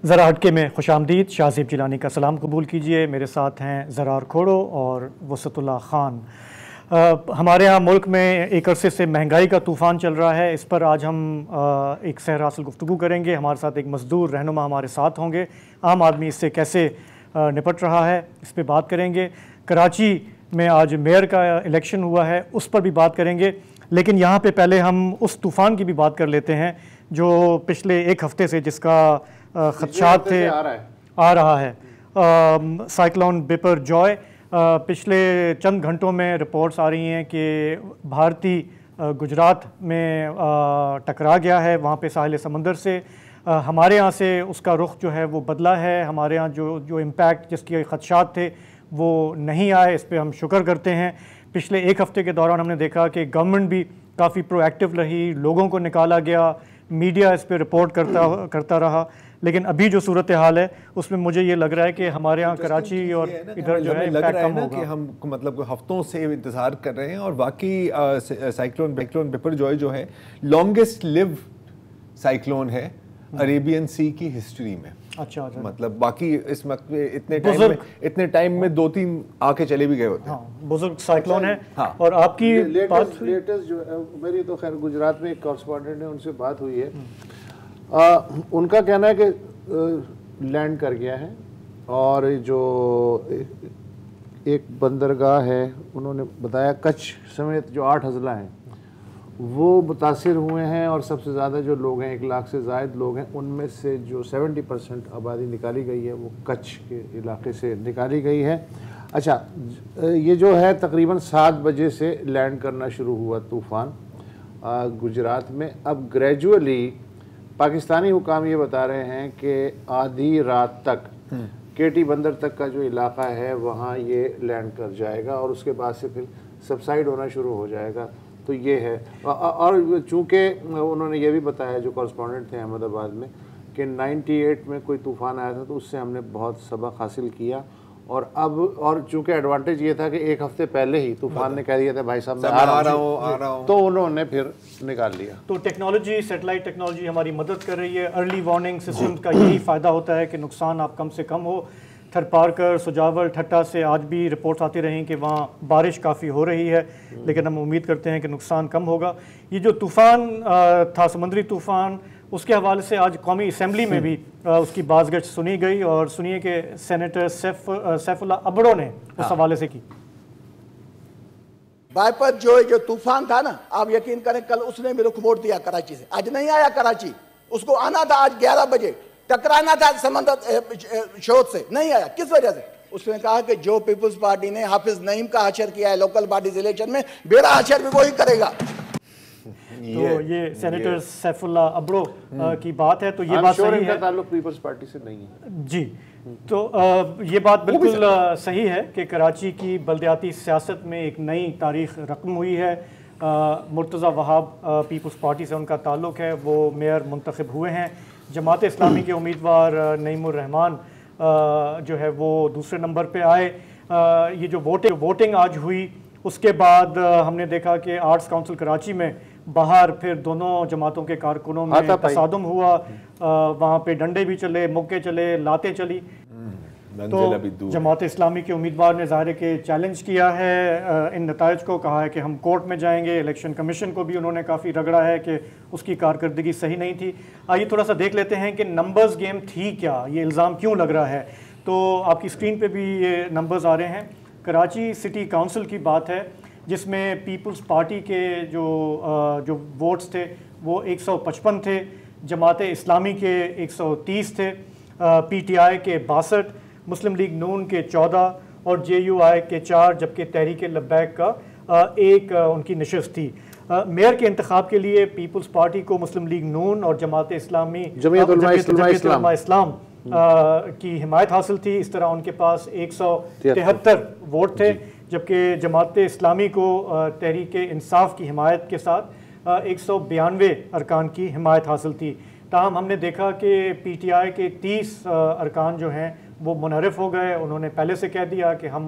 ज़रा हटके में खुशामदीद। शाहज़ेब जिलानी का सलाम कबूल कीजिए। मेरे साथ हैं ज़रार खोड़ो और वसतुल्लाह ख़ान। हमारे यहाँ मुल्क में एक अरसे से महंगाई का तूफ़ान चल रहा है। इस पर आज हम एक सहरासल गुफ्तगू करेंगे। हमारे साथ एक मज़दूर रहनुमा हमारे साथ होंगे। आम आदमी इससे कैसे निपट रहा है, इस पर बात करेंगे। कराची में आज मेयर का इलेक्शन हुआ है, उस पर भी बात करेंगे। लेकिन यहाँ पे पहले हम उस तूफ़ान की भी बात कर लेते हैं जो पिछले एक हफ़्ते से जिसका खदशात थे आ रहा है। साइक्लोन बिपर जॉय पिछले चंद घंटों में रिपोर्ट्स आ रही हैं कि भारतीय गुजरात में टकरा गया है, वहाँ पे साहिल समंदर से। हमारे यहाँ से उसका रुख जो है वो बदला है। हमारे यहाँ जो इम्पैक्ट जिसके खदशात थे वो नहीं आए, इस पर हम शुक्र करते हैं। पिछले एक हफ़्ते के दौरान हमने देखा कि गवर्नमेंट भी काफ़ी प्रोएक्टिव रही, लोगों को निकाला गया, मीडिया इस पर रिपोर्ट करता रहा। लेकिन अभी जो सूरत हाल है उसमें मुझे ये लग रहा है कि हमारे यहाँ कराची और इधर जो है इम्पैक्ट कम होगा। कि हम मतलब हफ्तों से इंतज़ार कर रहे हैं और वाकई साइक्लोन बिपर जॉय जो है लॉन्गेस्ट लिव साइक्लोन है अरेबियन सी की हिस्ट्री में। अच्छा। मतलब बाकी इस वक्त इतने टाइम में 2-3 आके चले भी गए होते हैं। बुजुर्ग साइक्लोन है। हाँ। और आपकी लेटेस्ट जो मेरी तो खैर गुजरात में एक कॉरेस्पॉन्डेंट है, उनसे बात हुई है। उनका कहना है कि लैंड कर गया है और जो एक बंदरगाह है उन्होंने बताया कच्छ समेत जो 8 अजला हैं वो मुतासिर हुए हैं और सबसे ज़्यादा जो लोग हैं 1 लाख से ज़ायद लोग हैं, उनमें से जो 70% आबादी निकाली गई है वो कच्छ के इलाके से निकाली गई है। अच्छा, ये जो है तकरीबन 7 बजे से लैंड करना शुरू हुआ तूफ़ान गुजरात में। अब ग्रेजुअली पाकिस्तानी हुकाम ये बता रहे हैं कि आधी रात तक केटी बंदर तक का जो इलाका है वहाँ ये लैंड कर जाएगा और उसके बाद से फिर सबसाइड होना शुरू हो जाएगा। तो ये है। और चूँकि उन्होंने ये भी बताया जो कॉरेस्पॉन्डेंट थे अहमदाबाद में कि 98 में कोई तूफ़ान आया था तो उससे हमने बहुत सबक हासिल किया। और अब और चूँकि एडवांटेज ये था कि एक हफ्ते पहले ही तूफ़ान ने कह दिया था भाई साहब मैं आ रहा हूँ, तो उन्होंने फिर निकाल लिया। तो टेक्नोलॉजी, सैटेलाइट टेक्नोलॉजी हमारी मदद कर रही है। अर्ली वार्निंग सिस्टम का यही फ़ायदा होता है कि नुकसान आप कम से कम हो। थरपारकर, सुजावल, ठट्टा से आज भी रिपोर्ट्स आती रही कि वहाँ बारिश काफ़ी हो रही है, लेकिन हम उम्मीद करते हैं कि नुकसान कम होगा। ये जो तूफ़ान था, समुद्री तूफ़ान, उसके हवाले से आज कौमी असम्बली में भी उसकी बाज़गश्त सुनी गई और सुनिए कि सेनेटर सैफुल्लाह अबड़ो ने उस हवाले से की। बाइपर जो तूफान था ना, आप यकीन करें कल उसने भी रुख मोड़ दिया कराची से। आज नहीं आया कराची, उसको आना था आज 11 बजे, टकराना था समंदर शोध से, नहीं आया। किस वजह से? उसने कहा कि जो पीपल्स पार्टी ने हाफिज नईम का हशर किया है लोकल बॉडीज इलेक्शन में, मेरा हशर भी वही करेगा। तो ये सेनेटर सैफुल्लाह अबड़ो की बात है। तो ये बात सही है, ताल्लुक पीपल्स पार्टी से नहीं है जी। तो ये बात बिल्कुल सही है कि कराची की बल्दियाती सियासत में एक नई तारीख रकम हुई है। मुर्तज़ा वहाब पीपल्स पार्टी से उनका ताल्लुक़ है, वो मेयर मुंतखब हुए हैं। जमात इस्लामी के उम्मीदवार नईमुर रहमान जो है वो दूसरे नंबर पे आए। ये जो वोटिंग आज हुई उसके बाद हमने देखा कि आर्ट्स काउंसिल कराची में बाहर फिर दोनों जमातों के कारकुनों में तसादुम हुआ। वहाँ पे डंडे भी चले, मुक्के चले, लातें चली। तो जमात इस्लामी के उम्मीदवार ने ज़ाहिर के चैलेंज किया है इन नताइज को, कहा है कि हम कोर्ट में जाएंगे। इलेक्शन कमीशन को भी उन्होंने काफ़ी रगड़ा है कि उसकी कारकर्दगी सही नहीं थी। आइए थोड़ा सा देख लेते हैं कि नंबर्स गेम थी क्या, ये इल्ज़ाम क्यों लग रहा है। तो आपकी स्क्रीन पर भी ये नंबर्स आ रहे हैं। कराची सिटी काउंसिल की बात है जिसमें पीपल्स पार्टी के जो वोट्स थे वो 155 थे, जमात इस्लामी के 130 थे, PTI के 62, मुस्लिम लीग नून के 14 और JUI के 4, जबकि तहरीक लब्बैक का 1 उनकी नशिस्त थी। मेयर के इंतखाब के लिए पीपल्स पार्टी को मुस्लिम लीग नून और जमात इस्लामी जमीयत इस्लाम की हिमायत हासिल थी। इस तरह उनके पास 173 वोट थे, जबकि जमात इस्लामी को तहरीक इंसाफ की हिमायत के साथ 192 अरकान की हिमायत हासिल थी। ताहम हमने देखा कि PTI के 30 अरकान जो हैं वो मुनहरिफ हो गए। उन्होंने पहले से कह दिया कि हम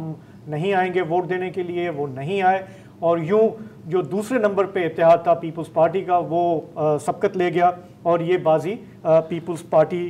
नहीं आएंगे वोट देने के लिए, वो नहीं आए। और यूं जो दूसरे नंबर पे इत्तेहाद था पीपल्स पार्टी का, वो सबकत ले गया और ये बाजी पीपल्स पार्टी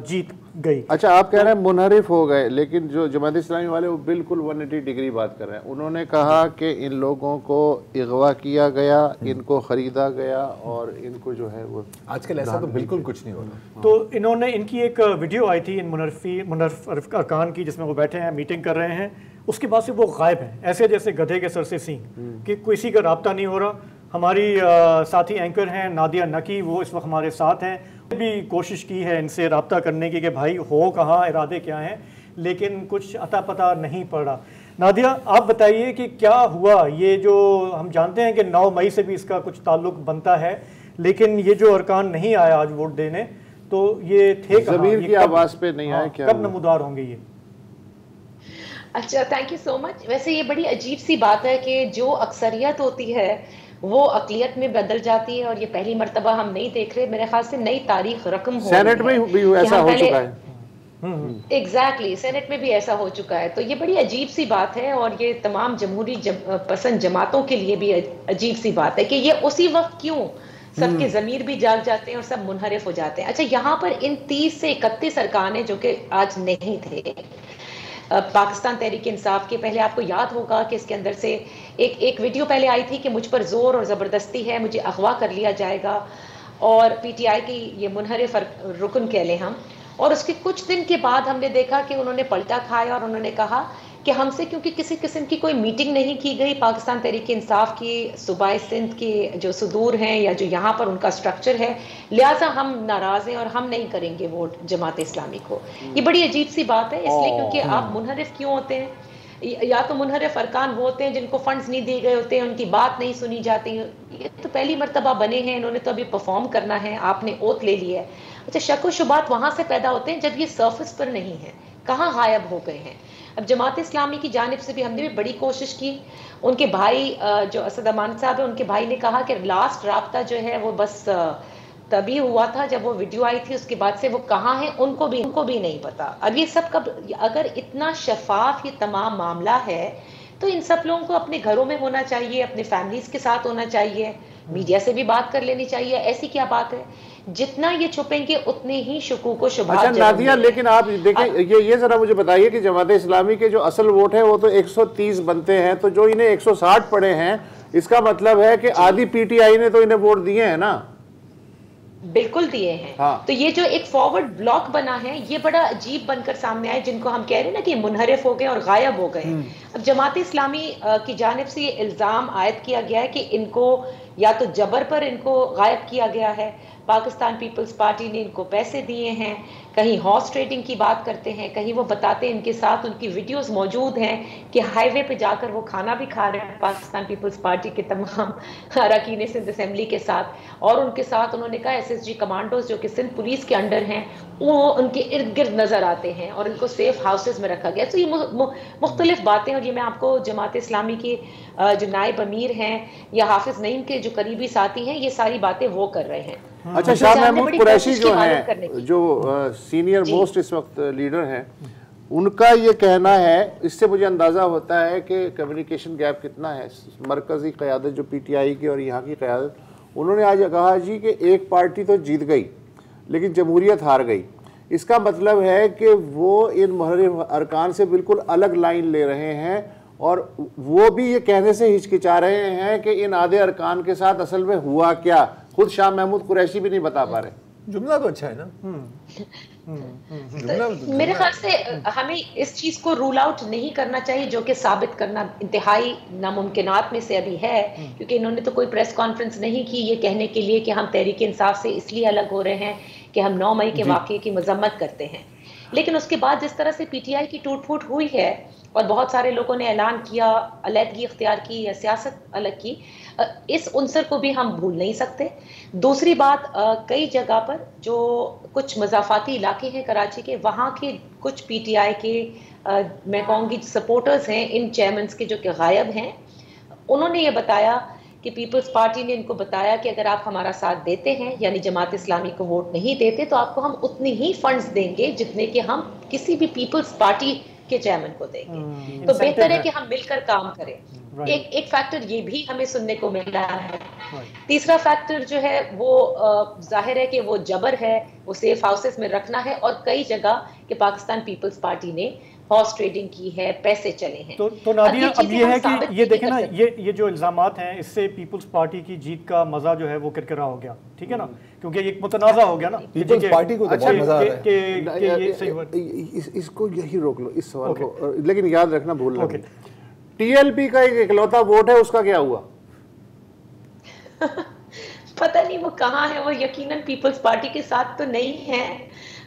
जीत गई। अच्छा, आप कह रहे हैं मुनहरिफ हो गए, लेकिन जो जमात इस्लामी वाले वो बिल्कुल 180 डिग्री बात कर रहे हैं। उन्होंने कहा कि इन लोगों को अगवा किया गया, इनको खरीदा गया और इनको जो है वो आजकल ऐसा तो बिल्कुल कुछ नहीं हो रहा। तो इन्होंने, इनकी एक वीडियो आई थी इन मुनर्रफ अरकान की, जिसमें वो बैठे हैं, मीटिंग कर रहे हैं। उसके बाद से वो गायब हैं, ऐसे जैसे गधे के सर से सींग, कि किसी का राब्ता नहीं हो रहा। हमारी साथी एंकर हैं नादिया नकी, वो इस वक्त हमारे साथ हैं। भी कोशिश की है इनसे रब्ता करने की कि भाई हो कहाँ, इरादे क्या हैं, लेकिन कुछ अता पता नहीं पड़ा। नादिया, आप बताइए कि क्या हुआ। ये जो हम जानते हैं कि 9 मई से भी इसका कुछ ताल्लुक बनता है, लेकिन ये जो अरकान नहीं आया आज वोट देने, तो ये थे कहाँ? ज़मीर की आवाज़ पे नहीं आए, क्या कब नमूदार होंगे ये? अच्छा, थैंक यू सो मच। वैसे ये बड़ी अजीब सी बात है कि जो अक्सरियत होती है वो अकलियत में बदल जाती है, और ये पहली मर्तबा हम नहीं देख रहे। मेरे ख्याल से नई तारीख रकम हो, सेनेट में भी ऐसा हो चुका है। एग्जैक्टली, सेनेट में भी ऐसा हो चुका है। तो ये बड़ी अजीब सी बात है, और ये तमाम जमहूरी पसंद जमातों के लिए भी अजीब सी बात है कि ये उसी वक्त क्यों सबके ज़मीर भी जाग जाते हैं और सब मुनहरिफ हो जाते हैं। अच्छा, यहाँ पर इन 30 से 31 अरकान हैं जो कि आज नहीं थे पाकिस्तान तहरीक इंसाफ के। पहले आपको याद होगा कि इसके अंदर से एक वीडियो पहले आई थी कि मुझ पर जोर और ज़बरदस्ती है, मुझे अगवा कर लिया जाएगा, और पीटीआई की ये मुनहरिफ रुकन कह लें हम। और उसके कुछ दिन के बाद हमने देखा कि उन्होंने पलटा खाया और उन्होंने कहा कि हमसे क्योंकि किसी किस्म की कोई मीटिंग नहीं की गई पाकिस्तान तहरीक इंसाफ की सूबाए सिंध के जो सुदूर हैं या जो यहाँ पर उनका स्ट्रक्चर है, लिहाजा हम नाराज़ हैं और हम नहीं करेंगे वोट जमात इस्लामी को। ये बड़ी अजीब सी बात है, इसलिए क्योंकि आप मुनहरिफ क्यों होते हैं? या तो मुनहरिफ अरकान वो होते हैं जिनको फंड्स नहीं दिए गए होते हैं, उनकी बात नहीं सुनी जाती। ये तो पहली मर्तबा बने हैं, इन्होंने तो अभी परफॉर्म करना है, आपने ओथ ले ली है। अच्छा, शक व शुबात वहाँ से पैदा होते हैं जब ये सर्फिस पर नहीं है, कहाँ गायब हो गए हैं। अब जमात इस्लामी की जानिब से भी हमने भी बड़ी कोशिश की। उनके भाई जो असद अमान साहब है, उनके भाई ने कहा कि लास्ट राब्ता जो है वो बस तभी हुआ था जब वो वीडियो आई थी, उसके बाद से वो कहाँ है उनको भी नहीं पता। अब ये सब कब, अगर इतना शफाफ ये तमाम मामला है तो इन सब लोगों को अपने घरों में होना चाहिए, अपने फैमिलीज के साथ होना चाहिए, मीडिया से भी बात कर लेनी चाहिए। ऐसी क्या बात है? जितना ये छुपेंगे उतने ही शकूक व शुबहात। अच्छा नादिया, लेकिन आप देखें, ये जरा मुझे बताइए कि जमात इस्लामी के जो असल वोट है वो तो 130 बनते हैं, तो जो इन्हें 160 पड़े हैं, इसका मतलब है कि आधी पीटीआई ने तो इन्हें वोट दिए हैं ना? बिल्कुल दिए हैं। हाँ। तो ये जो एक फॉरवर्ड ब्लॉक बना है ये बड़ा अजीब बनकर सामने आए, जिनको हम कह रहे हैं ना कि मुनहरिफ हो गए और गायब हो गए। अब जमात इस्लामी की जानिब से ये इल्ज़ाम आयद किया गया है कि इनको या तो जबर पर इनको गायब किया गया है, पाकिस्तान पीपल्स पार्टी ने इनको पैसे दिए हैं, कहीं हॉर्स ट्रेडिंग की बात करते हैं, कहीं वो बताते हैं, इनके साथ उनकी वीडियोस मौजूद हैं कि हाईवे पे जाकर वो खाना भी खा रहे हैं पाकिस्तान पीपल्स पार्टी के तमाम अरकान सिंध असेंबली के साथ। और उनके साथ उन्होंने कहा SSG कमांडोज जो कि सिंध पुलिस के अंडर हैं वो उनके इर्द गिर्द नज़र आते हैं और इनको सेफ हाउसेज में रखा गया। तो ये मुख्तलिफ बातें, और ये मैं आपको जमात इस्लामी के जो नायब अमीर हैं या हाफिज नईम के जो करीबी साथी हैं, ये सारी बातें वो कर रहे हैं। अच्छा, शाह महमूद कुरैशी जो हैं, जो सीनियर मोस्ट इस वक्त लीडर हैं, उनका ये कहना है, इससे मुझे अंदाज़ा होता है कि कम्युनिकेशन गैप कितना है। मरकज़ी क़यादत जो PTI की और यहाँ की क़यादत, उन्होंने आज कहा जी कि एक पार्टी तो जीत गई लेकिन जमहूरियत हार गई। इसका मतलब है कि वो इन मुहर्रिफ अरकान से बिल्कुल अलग लाइन ले रहे हैं, और वो भी ये कहने से हिचकिचा रहे हैं कि इन आधे अरकान के साथ असल में हुआ क्या, खुद शाह महमूद कुरैशी भी नहीं बता पा रहे। जुमला तो अच्छा है ना। मेरे ख्याल से हमें इस चीज को रूल आउट नहीं करना चाहिए, जो कि साबित करना इंतहाई नामुमकिनात में से अभी है, क्योंकि इन्होंने तो कोई प्रेस कॉन्फ्रेंस नहीं की ये कहने के लिए कि हम तहरीक इंसाफ से इसलिए अलग हो रहे हैं कि हम 9 मई के वाक़े की मजम्मत करते हैं। लेकिन उसके बाद जिस तरह से PTI की टूट फूट हुई है और बहुत सारे लोगों ने ऐलान किया, अलहदगी इख्तियार की या सियासत अलग की, इस उनसर को भी हम भूल नहीं सकते। दूसरी बात, कई जगह पर जो कुछ मज़ाफ़ाती इलाके हैं कराची के, वहाँ के कुछ PTI के मैं कहूँगी सपोर्टर्स हैं इन चेयरमैन्स के, जो कि गायब हैं। उन्होंने ये बताया कि पीपल्स पार्टी ने इनको बताया कि अगर आप हमारा साथ देते हैं, यानी जमात इस्लामी को वोट नहीं देते, तो आपको हम उतनी ही फंड्स देंगे जितने कि हम किसी भी पीपल्स पार्टी के चेयरमैन को देंगे। तो बेहतर है कि हम मिलकर काम करें। एक फैक्टर ये भी हमें सुनने को मिला है। तीसरा फैक्टर जो है वो जाहिर है कि वो जबर है, वो सेफ हाउसेस में रखना है, और कई जगह कि पाकिस्तान पीपल्स पार्टी ने हॉर्स ट्रेडिंग की है, पैसे चले हैं। तो नादिया, अब ये है कि ये देखें ना, ये जो इल्जामात हैं, इससे पीपल्स पार्टी की जीत का मजा जो है वो किरकिरा हो गया, ठीक है ना, क्योंकि एक मुतनाज़ा हो गया ना पीपल्स पार्टी को। अच्छा, मजा इसको यही रोक लो, इस सवाल को, लेकिन याद रखना भूलना नहीं। टीएलपी का एक इकलौता वोट है, उसका क्या हुआ? पता नहीं वो कहाँ है, वो यकीनन पीपल्स पार्टी के साथ तो नहीं है।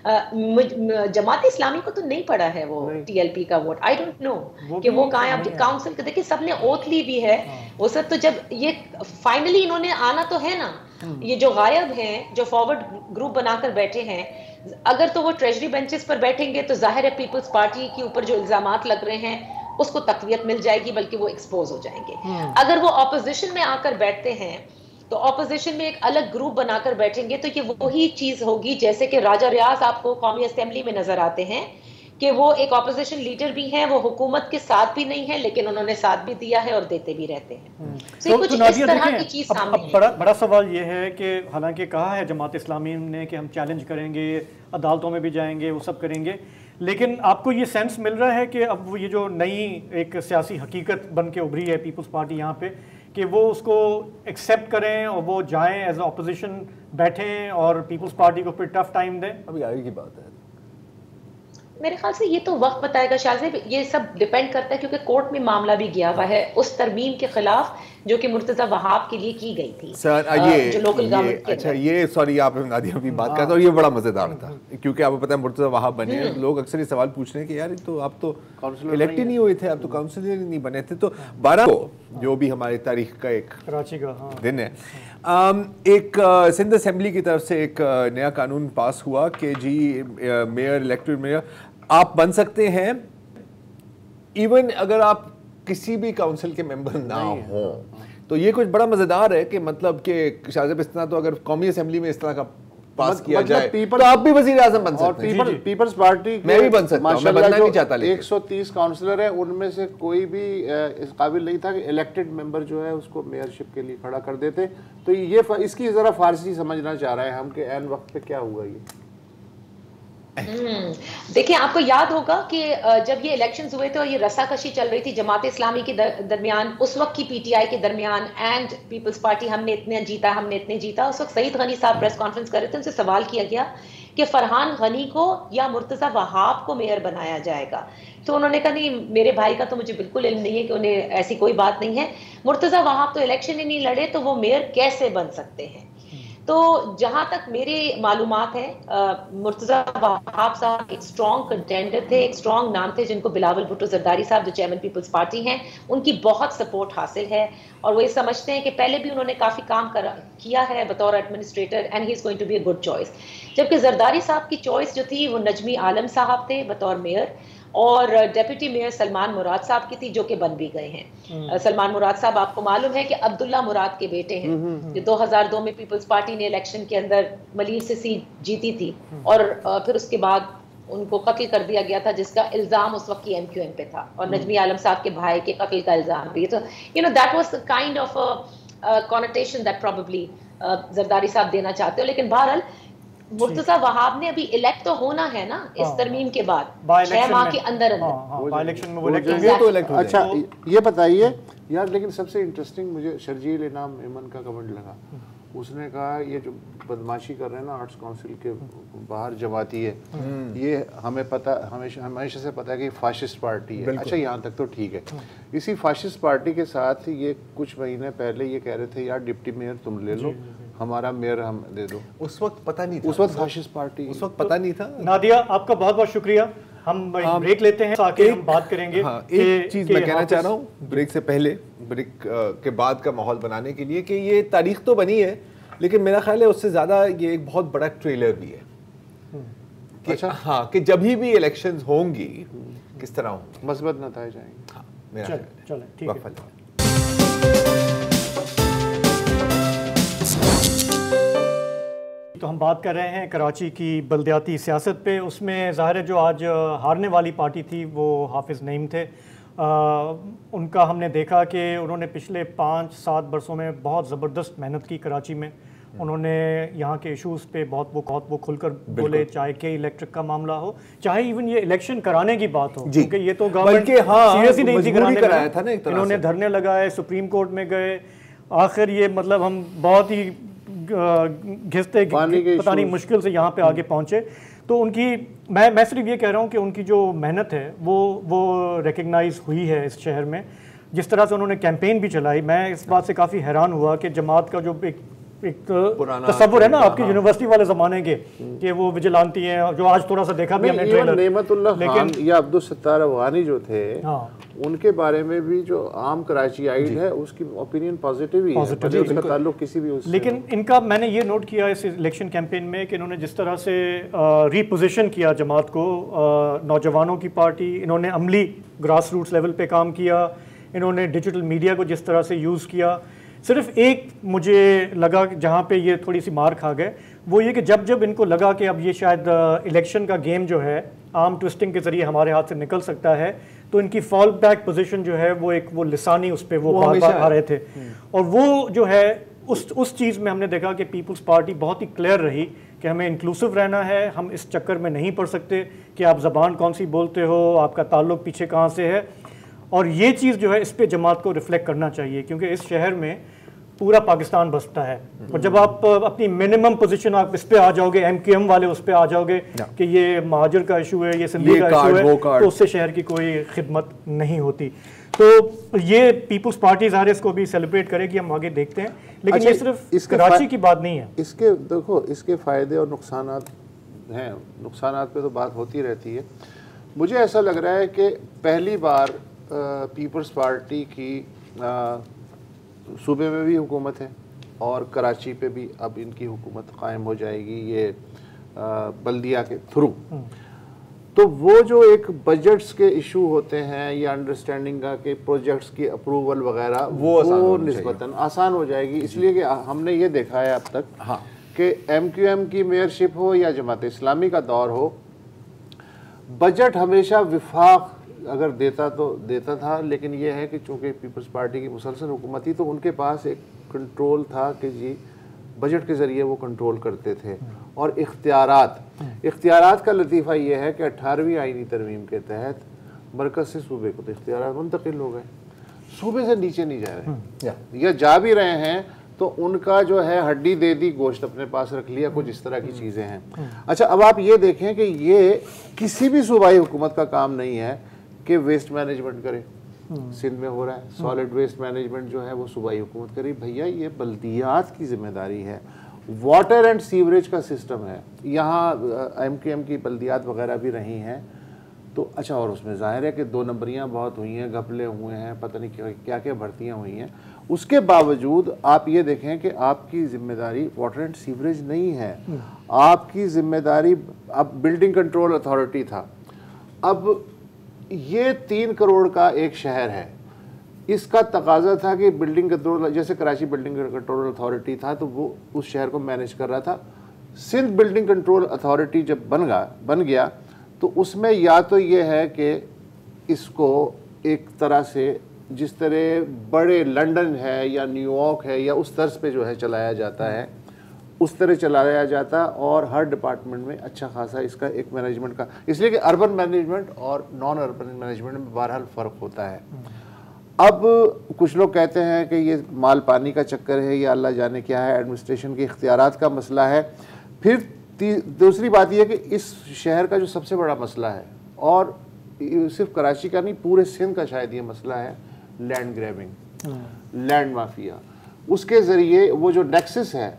जमात इस्लामी को तो नहीं पड़ा है वो टीएलपी का वोट, आई डोंट नो कि वो कहाँ है। अब काउंसिल के देखिए सबने ओथ ली भी है, वो सब तो जब ये फाइनली इन्होंने आना तो है ना, ये जो गायब हैं, जो फॉरवर्ड ग्रुप बनाकर बैठे हैं, अगर तो वो ट्रेजरी बेंचेस पर बैठेंगे तो जाहिर है पीपल्स पार्टी के ऊपर जो इल्जामात लग रहे हैं उसको तकवीत मिल जाएगी, बल्कि वो एक्सपोज हो जाएंगे। अगर वो ऑपोजिशन में आकर बैठते हैं तो ऑपोजिशन में एक अलग ग्रुप बनाकर बैठेंगे तो ये वही चीज होगी जैसे कि राजा रियाज आपको कौमी असेंबली में नजर आते हैं कि वो एक ऑपोजिशन लीडर भी हैं, वो हुकूमत के साथ भी नहीं है लेकिन उन्होंने साथ भी दिया है और देते भी रहते हैं। तो कुछ इस तरह की चीज सामने है। बड़ा सवाल ये है कि हालांकि कहा है जमात इस्लामी ने कि हम चैलेंज करेंगे, अदालतों में भी जाएंगे, वो सब करेंगे, लेकिन आपको ये सेंस मिल रहा है कि अब वो ये जो नई एक सियासी हकीकत बन के उभरी है पीपल्स पार्टी यहाँ पे, कि वो उसको एक्सेप्ट करें और वो जाएं एज अपोजिशन बैठें और पीपल्स पार्टी को फिर टफ टाइम दें? अभी आगे की बात है। मेरे ख्याल से ये तो वक्त बताएगा शाहज़ेब, ये सब डिपेंड करता है क्योंकि कोर्ट में मामला भी गया हुआ है उस तरमीम के खिलाफ जो कि मुर्तज़ा वहाब के लिए की गई थी। सर जो लोकल गवर्नमेंट के, अच्छा ये सॉरी आप नादिया भी बात करते, और ये बड़ा मजेदार था क्योंकि आपको पता है मुर्तज़ा वहाब बने, लोग अक्सर ये सवाल पूछ रहे हैं कि यार तो आप तो इलेक्ट ही नहीं हुए थे, आप तो काउंसिलर ही नहीं बने थे। तो 12 को जो भी हमारी तारीख का एक कराची का दिन है, एक सिंध असेंबली की तरफ से एक नया कानून पास हुआ कि जी मेयर, इलेक्टेड मेयर आप बन सकते हैं इवन अगर आप किसी भी काउंसिल के मेंबर ना हो। तो ये कुछ बड़ा मजेदार है कि मतलब कि शाहज़ेब इस तरह तो अगर कौमी असेंबली में इस तरह का पास किया जाए तो आप भी वज़ीर आज़म बन सकते हैं। पीपल्स पार्टी मैं भी बन सकता हूं, मैं बनना नहीं चाहता, लेकिन 130 काउंसलर है, उनमें से कोई भी इस काबिल नहीं था कि इलेक्टेड मेंबर जो है उसको मेयरशिप के लिए खड़ा कर देते। तो ये इसकी जरा फारसी समझना चाह रहे हैं हम कि ऐन वक्त पे क्या हुआ ये। देखिए आपको याद होगा कि जब ये इलेक्शंस हुए थे और ये रस्साकशी चल रही थी जमात इस्लामी के दरमियान, उस वक्त की पीटीआई के दरमियान एंड पीपल्स पार्टी, हमने इतने जीता, हमने इतने जीता। उस वक्त सईद गनी साहब प्रेस कॉन्फ्रेंस कर रहे थे, उनसे सवाल किया गया कि फरहान गनी को या मुर्तज़ा वहाब को मेयर बनाया जाएगा। तो उन्होंने कहा नहीं, मेरे भाई का तो मुझे बिल्कुल इल्म नहीं है कि उन्हें ऐसी कोई बात नहीं है, मुर्तज़ा वहाब तो इलेक्शन ही नहीं लड़े तो वो मेयर कैसे बन सकते हैं। तो जहां तक मेरे मालूमात है मुर्तज़ा वहाब साहब एक स्ट्रॉन्ग कंटेंडर थे, एक स्ट्रॉन्ग नाम थे जिनको बिलावल भुट्टो जरदारी साहब जो चेयरमैन पीपल्स पार्टी हैं उनकी बहुत सपोर्ट हासिल है और वो ये समझते हैं कि पहले भी उन्होंने काफ़ी काम किया है बतौर administrator and he is going to be a good choice. जबकि जरदारी साहब की चॉइस जो थी वो नजमी आलम साहब थे बतौर मेयर और डेप्यूटी मेयर सलमान मुराद साहब की थी जो कि बन भी गए हैं। सलमान मुराद साहब आपको मालूम है कि अब्दुल्ला मुराद के बेटे हैं जो 2002 में पीपल्स पार्टी ने इलेक्शन के अंदर मलीर से सीट जीती थी और फिर उसके बाद उनको कत्ल कर दिया गया था जिसका इल्जाम उस वक्त की एमक्यूएम पे था और नजमी आलम साहब के भाई के कत्ल का इल्जाम भी। तो you know that was the kind of connotation that probably Zardari साहब देना चाहते हो। लेकिन बहरहाल मुर्तज़ा वहाब ने अभी इलेक्ट तो होना है ना इस तरमीम के बाद 6 माह के अंदर इलेक्शन में वो इलेक्ट। अच्छा ये बताइए यार, लेकिन सबसे इंटरेस्टिंग मुझे शर्जील इनाम इमन का कमेंट लगा। उसने कहा ये जो बदमाशी कर रहे हैं ना आर्ट्स काउंसिल के बाहर जमाती है, ये हमें पता, हमेशा से पता है कि फाशिस्ट पार्टी है। अच्छा यहाँ तक तो ठीक है। इसी फाशिस्ट पार्टी के साथ ये कुछ महीने पहले ये कह रहे थे यार डिप्टी मेयर तुम ले लो, हमारा मेयर हम दे दो। उस वक्त पता नहीं था, उस वक्त फाशिस्ट पार्टी, उस वक्त पता नहीं था। नादिया आपका बहुत बहुत शुक्रिया। हम ब्रेक लेते हैं, आके हम बात करेंगे। हाँ, एक चीज मैं कहना चाह रहा हूँ ब्रेक से पहले, ब्रेक के बाद का माहौल बनाने के लिए कि ये तारीख तो बनी है लेकिन मेरा ख्याल है उससे ज्यादा ये एक बहुत बड़ा ट्रेलर भी है कि अच्छा हाँ कि जब भी इलेक्शंस होंगी किस तरह होंगी, मस्बत नतीजे आएंगे। हाँ, मेरा चले ठीक है। तो हम बात कर रहे हैं कराची की बल्दियाती सियासत पे। उसमें ज़ाहिर है जो आज हारने वाली पार्टी थी वो हाफिज़ नईम थे उनका हमने देखा कि उन्होंने पिछले 5-7 बरसों में बहुत ज़बरदस्त मेहनत की कराची में। उन्होंने यहाँ के इश्यूज़ पे बहुत वो खुलकर बोले, चाहे के इलेक्ट्रिक का मामला हो, चाहे इवन ये इलेक्शन कराने की बात हो, क्योंकि ये तो गवर्नमेंट सीरियस ही नहीं थी कराने था ना। इन्होंने धरने लगाए, सुप्रीम कोर्ट में गए, आखिर ये मतलब हम बहुत ही घिसते पता नहीं मुश्किल से यहाँ पे आगे पहुँचे। तो उनकी मैं सिर्फ ये कह रहा हूँ कि उनकी जो मेहनत है वो रिकग्नाइज हुई है इस शहर में। जिस तरह से उन्होंने कैंपेन भी चलाई, मैं इस बात से काफ़ी हैरान हुआ कि जमात का जो एक तस्वुर है ना आपकी यूनिवर्सिटी वाले ज़माने के, कि वो विजिलांती हैं, जो आज थोड़ा सा देखा भी हमने ट्रेलर, नेमतुल्लाह खान या अब्दुल सत्तार अफगानी जो थे, उनके बारे में भी जो आम कराचीआइड है उसकी ओपिनियन पॉजिटिव ही है, उसका ताल्लुक किसी भी उससे। लेकिन इनका मैंने ये नोट किया इस इलेक्शन कैंपेन में कि इन्होंने जिस तरह से रीपोजिशन किया जमात को, नौजवानों की पार्टी, इन्होंने अमली ग्रास रूट्स लेवल पे काम किया, इन्होंने डिजिटल मीडिया को जिस तरह से यूज़ किया। सिर्फ एक मुझे लगा जहाँ पे ये थोड़ी सी मार खा गए, वो ये कि जब इनको लगा कि अब ये शायद इलेक्शन का गेम जो है आर्म ट्विस्टिंग के ज़रिए हमारे हाथ से निकल सकता है, तो इनकी फॉल बैक पोजीशन जो है वो लिसानी उस पर वो बार आ रहे थे। और वो जो है उस चीज़ में हमने देखा कि पीपल्स पार्टी बहुत ही क्लियर रही कि हमें इंक्लूसिव रहना है, हम इस चक्कर में नहीं पड़ सकते कि आप ज़बान कौन सी बोलते हो, आपका ताल्लुक पीछे कहाँ से है। और ये चीज़ जो है इस पे जमात को रिफ्लेक्ट करना चाहिए, क्योंकि इस शहर में पूरा पाकिस्तान बसता है। और जब आप अपनी मिनिमम पोजीशन आप इस पे आ जाओगे, MQM वाले उस पे आ जाओगे कि ये महाजर का इशू है, ये सिंधी का इशू है, तो उससे शहर की कोई खिदमत नहीं होती। तो ये पीपल्स पार्टी ज़ाहिर इसको भी सेलिब्रेट करेगी, हम आगे देखते हैं। लेकिन ये सिर्फ कराची की बात नहीं है, इसके देखो इसके फ़ायदे और नुकसानात हैं। नुकसानात पे तो बात होती रहती है। मुझे ऐसा लग रहा है कि पहली बार पीपल्स पार्टी की सूबे में भी हुकूमत है और कराची पे भी अब इनकी हुकूमत कायम हो जाएगी ये बल्दिया के थ्रू। तो वो जो एक बजट्स के इशू होते हैं या अंडरस्टैंडिंग का कि प्रोजेक्ट्स की अप्रूवल वगैरह वो निस्बतन आसान हो जाएगी। इसलिए कि हमने ये देखा है अब तक कि MQM की मेयरशिप हो या जमात इस्लामी का दौर हो, बजट हमेशा विफाक अगर देता तो देता था, लेकिन ये है कि चूंकि पीपल्स पार्टी की मुसलसल हुकूमत थी तो उनके पास एक कंट्रोल था कि जी बजट के ज़रिए वो कंट्रोल करते थे। और इख्तियारात का लतीफ़ा ये है कि 18वीं आईनी तरमीम के तहत मरकज़ से सूबे को तो इख्तियारात मुंतकिल हो गए, सूबे से नीचे नहीं जा रहे, या जा भी रहे हैं तो उनका जो है हड्डी दे दी, गोश्त अपने पास रख लिया, कुछ इस तरह की चीज़ें हैं। अच्छा, अब आप ये देखें कि ये किसी भी सूबाई हुकूमत का काम नहीं है कि वेस्ट मैनेजमेंट करे। सिंध में हो रहा है, सॉलिड वेस्ट मैनेजमेंट जो है वो सूबाई हुकूमत करे। भैया ये बल्दियात की जिम्मेदारी है, वाटर एंड सीवरेज का सिस्टम है। यहाँ MQM की बल्दियात वगैरह भी रही हैं तो अच्छा, और उसमें जाहिर है कि 2 नंबरियाँ बहुत हुई हैं, घपले हुए हैं, पता नहीं क्या क्या भर्तियाँ हुई हैं। उसके बावजूद आप ये देखें कि आपकी जिम्मेदारी वाटर एंड सीवरेज नहीं है, आपकी जिम्मेदारी अब बिल्डिंग कंट्रोल अथॉरिटी था। अब ये 3 करोड़ का एक शहर है, इसका तकाजा था कि बिल्डिंग कंट्रोल, जैसे कराची बिल्डिंग कंट्रोल अथॉरिटी था तो वो उस शहर को मैनेज कर रहा था। सिंध बिल्डिंग कंट्रोल अथॉरिटी जब बन गया तो उसमें या तो ये है कि इसको एक तरह से जिस तरह बड़े लंदन है या न्यूयॉर्क है या उस तर्ज पे जो है चलाया जाता है, उस तरह चलाया जाता, और हर डिपार्टमेंट में अच्छा खासा इसका एक मैनेजमेंट का, इसलिए कि अर्बन मैनेजमेंट और नॉन अर्बन मैनेजमेंट में बहरहाल फ़र्क होता है। अब कुछ लोग कहते हैं कि ये माल पानी का चक्कर है या अल्लाह जाने क्या है, एडमिनिस्ट्रेशन के इख्तियारात का मसला है। फिर दूसरी बात यह कि इस शहर का जो सबसे बड़ा मसला है, और सिर्फ कराची का नहीं पूरे सिंध का शायद ये मसला है, लैंड ग्रैबिंग, लैंड माफिया। उसके ज़रिए वो जो नेक्सस है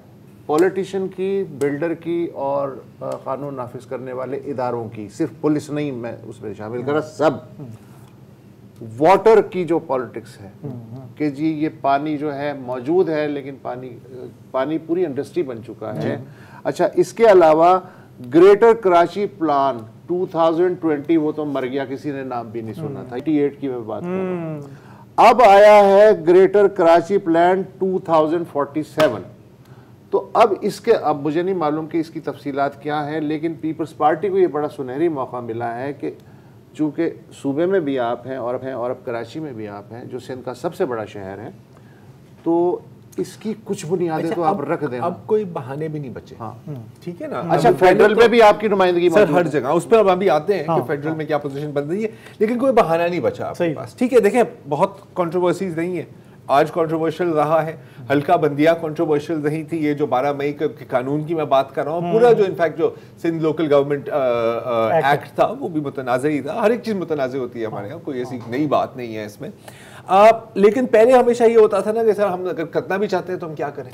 पॉलिटिशियन की, बिल्डर की और कानून नाफिज करने वाले इदारों की, सिर्फ पुलिस नहीं मैं उसमें शामिल कर रहा, सब वाटर की जो पॉलिटिक्स है कि जी ये पानी जो है मौजूद है लेकिन पानी पूरी इंडस्ट्री बन चुका है। अच्छा, इसके अलावा ग्रेटर कराची प्लान 2020 वो तो मर गया, किसी ने नाम भी नहीं सुना था, 88 की मैं बात कर रहा हूं। अब आया है ग्रेटर कराची प्लान 2047। तो अब इसके, अब मुझे नहीं मालूम कि इसकी तफसीलात क्या है, लेकिन पीपल्स पार्टी को ये बड़ा सुनहरी मौका मिला है कि चूँकि सूबे में भी आप हैं और अब कराची में भी आप हैं, जो सिंध का सबसे बड़ा शहर है, तो इसकी कुछ बुनियादें तो आप रख दें। अब कोई बहाने भी नहीं बचे। हाँ, ठीक है ना। अच्छा, फेडरल में भी आपकी नुमाइंदगी सर हर जगह, उस पर अब अभी आते हैं कि फेडरल में क्या पोजीशन बन रही है, लेकिन कोई बहाना नहीं बचा आपके पास। ठीक है, देखें बहुत कंट्रोवर्सीज नहीं है, आज कंट्रोवर्शियल रहा है, हल्का बंदियां कंट्रोवर्शियल रही थी, ये जो 12 मई के कानून की मैं बात कर रहा हूँ, पूरा जो इनफैक्ट जो सिंध लोकल गवर्नमेंट एक्ट था वो भी मुतनाज़ ही था। हर एक चीज़ मुतनाज़ होती है हमारे यहाँ, कोई ऐसी नई बात नहीं है इसमें। लेकिन पहले हमेशा ये होता था ना कि सर हम अगर करना भी चाहते हैं तो हम क्या करें,